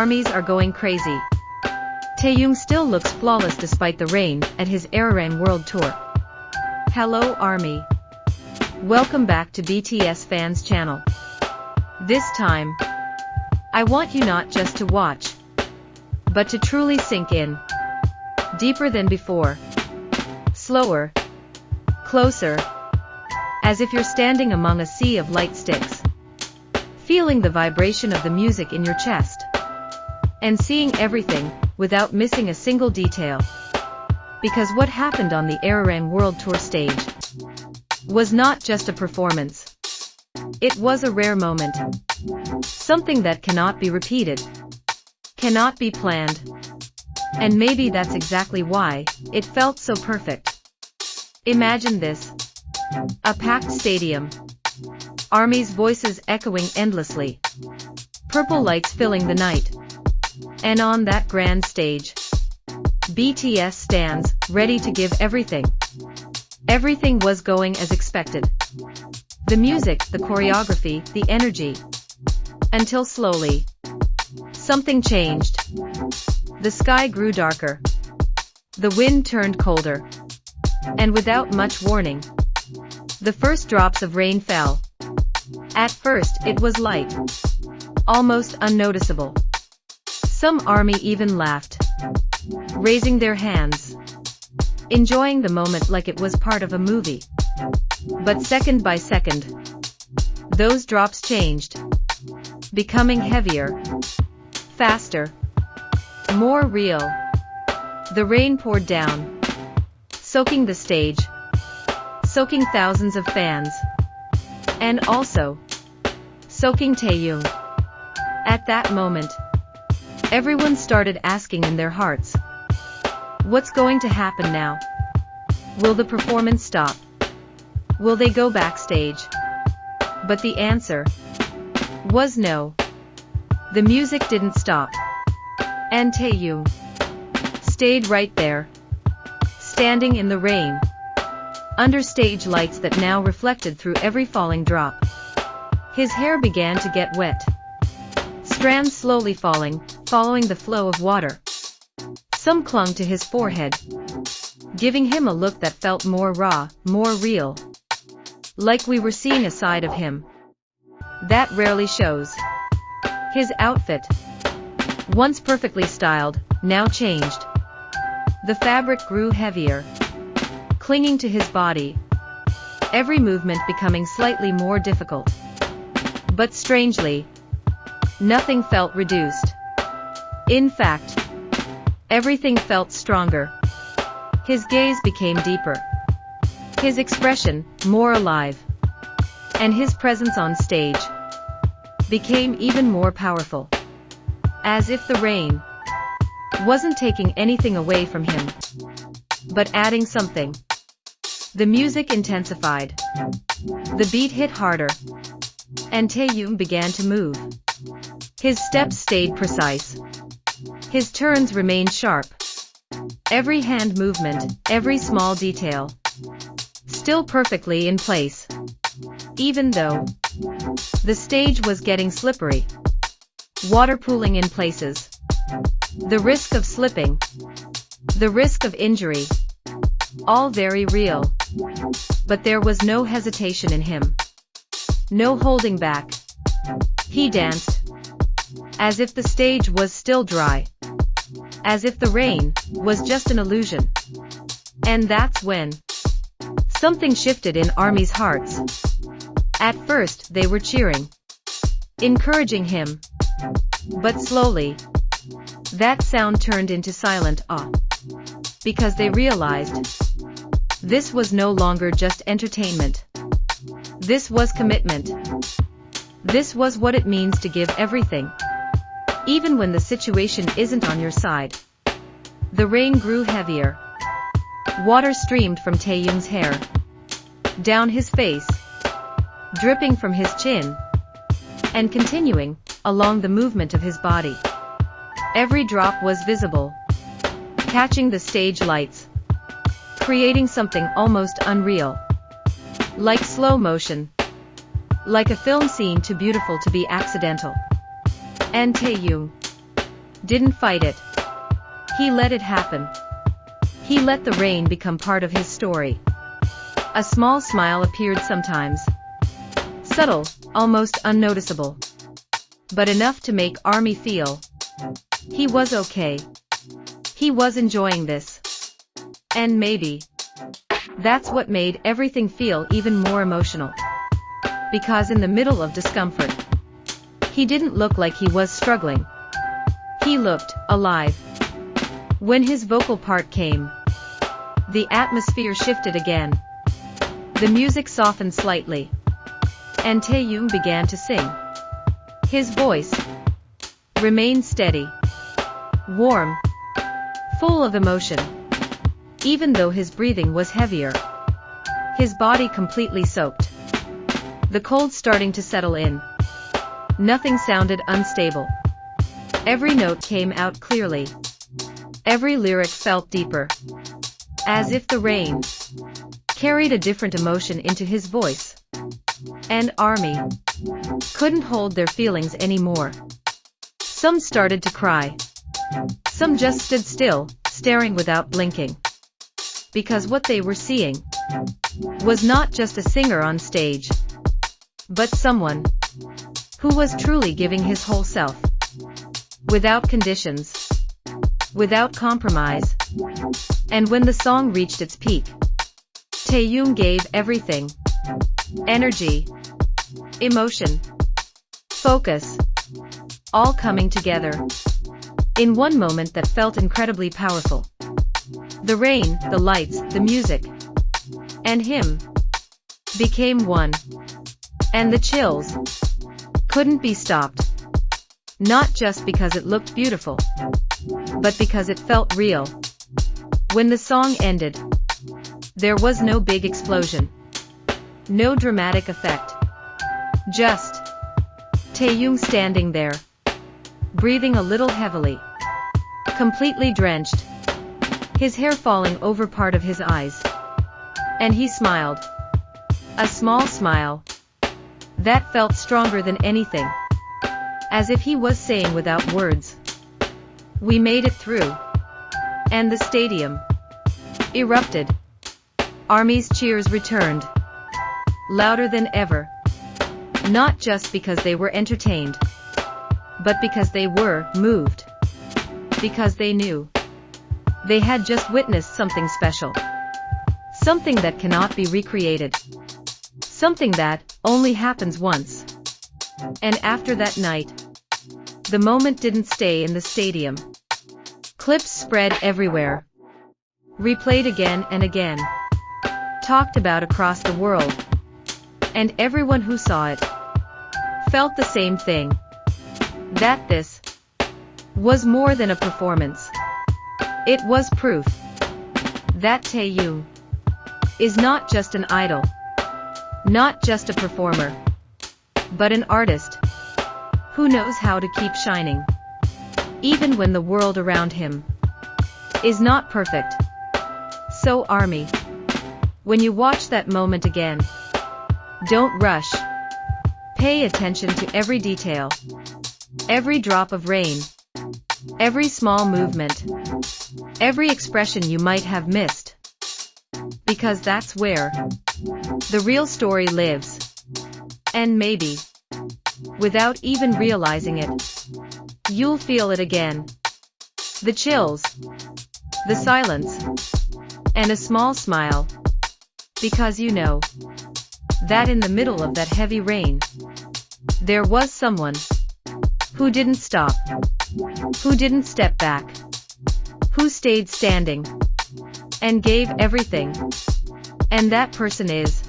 ARMYs are going crazy. Taehyung still looks flawless despite the rain at his Arirang World Tour. Hello ARMY. Welcome back to BTS Fans Channel. This time, I want you not just to watch, but to truly sink in. Deeper than before. Slower. Closer. As if you're standing among a sea of light sticks. Feeling the vibration of the music in your chest. And seeing everything, without missing a single detail. Because what happened on the Arirang World Tour stage was not just a performance. It was a rare moment. Something that cannot be repeated. Cannot be planned. And maybe that's exactly why it felt so perfect. Imagine this. A packed stadium. ARMY's voices echoing endlessly. Purple lights filling the night. And on that grand stage, BTS stands, ready to give everything. Everything was going as expected. The music, the choreography, the energy. Until slowly, something changed. The sky grew darker. The wind turned colder. And without much warning, the first drops of rain fell. At first, it was light. Almost unnoticeable. Some ARMY even laughed, raising their hands, enjoying the moment like it was part of a movie. But second by second, those drops changed, becoming heavier, faster, more real. The rain poured down, soaking the stage, soaking thousands of fans, and also soaking Taehyung. At that moment, everyone started asking in their hearts, what's going to happen now? Will the performance stop? Will they go backstage? But the answer was no. The music didn't stop. And Taehyung stayed right there, standing in the rain, under stage lights that now reflected through every falling drop. His hair began to get wet. Strands slowly falling, following the flow of water. Some clung to his forehead, giving him a look that felt more raw, more real. Like we were seeing a side of him that rarely shows. His outfit, once perfectly styled, now changed. The fabric grew heavier, clinging to his body, every movement becoming slightly more difficult. But strangely, nothing felt reduced. In fact, everything felt stronger. His gaze became deeper. His expression, more alive. And his presence on stage became even more powerful. As if the rain wasn't taking anything away from him, but adding something. The music intensified. The beat hit harder. And Taehyung began to move. His steps stayed precise. His turns remained sharp. Every hand movement, every small detail, still perfectly in place. Even though the stage was getting slippery, water pooling in places, the risk of slipping, the risk of injury, all very real. But there was no hesitation in him. No holding back. He danced, as if the stage was still dry. As if the rain was just an illusion. And that's when something shifted in ARMY's hearts. At first, they were cheering, encouraging him. But slowly, that sound turned into silent awe. Because they realized this was no longer just entertainment. This was commitment. This was what it means to give everything, even when the situation isn't on your side. The rain grew heavier. Water streamed from Taehyung's hair, down his face, dripping from his chin, and continuing along the movement of his body. Every drop was visible, catching the stage lights, creating something almost unreal. Like slow motion. Like a film scene too beautiful to be accidental. And Taehyung didn't fight it. He let it happen. He let the rain become part of his story. A small smile appeared sometimes. Subtle, almost unnoticeable. But enough to make ARMY feel he was okay. He was enjoying this. And maybe that's what made everything feel even more emotional. Because in the middle of discomfort, he didn't look like he was struggling. He looked alive. When his vocal part came, the atmosphere shifted again. The music softened slightly, and Taehyung began to sing. His voice remained steady, warm, full of emotion. Even though his breathing was heavier, his body completely soaked. The cold starting to settle in. Nothing sounded unstable. Every note came out clearly. Every lyric felt deeper. As if the rain carried a different emotion into his voice. And ARMY couldn't hold their feelings anymore. Some started to cry. Some just stood still, staring without blinking. Because what they were seeing was not just a singer on stage, but someone who was truly giving his whole self. Without conditions. Without compromise. And when the song reached its peak, Taehyung gave everything. Energy. Emotion. Focus. All coming together. In one moment that felt incredibly powerful. The rain, the lights, the music, and him became one. And the chills couldn't be stopped. Not just because it looked beautiful, but because it felt real. When the song ended, there was no big explosion. No dramatic effect. Just Taehyung standing there, breathing a little heavily, completely drenched, his hair falling over part of his eyes. And he smiled. A small smile that felt stronger than anything. As if he was saying without words, "We made it through." And the stadium erupted. ARMY's cheers returned, louder than ever. Not just because they were entertained, but because they were moved. Because they knew they had just witnessed something special. Something that cannot be recreated. Something that only happens once. And after that night, the moment didn't stay in the stadium. Clips spread everywhere. Replayed again and again. Talked about across the world. And everyone who saw it felt the same thing. That this was more than a performance. It was proof that Taehyung is not just an idol, not just a performer, but an artist who knows how to keep shining, even when the world around him is not perfect. So ARMY, when you watch that moment again, don't rush. Pay attention to every detail, every drop of rain, every small movement, every expression you might have missed. Because that's where the real story lives. And maybe, without even realizing it, you'll feel it again. The chills, the silence, and a small smile. Because you know that in the middle of that heavy rain, there was someone who didn't stop, who didn't step back, who stayed standing, and gave everything. And that person is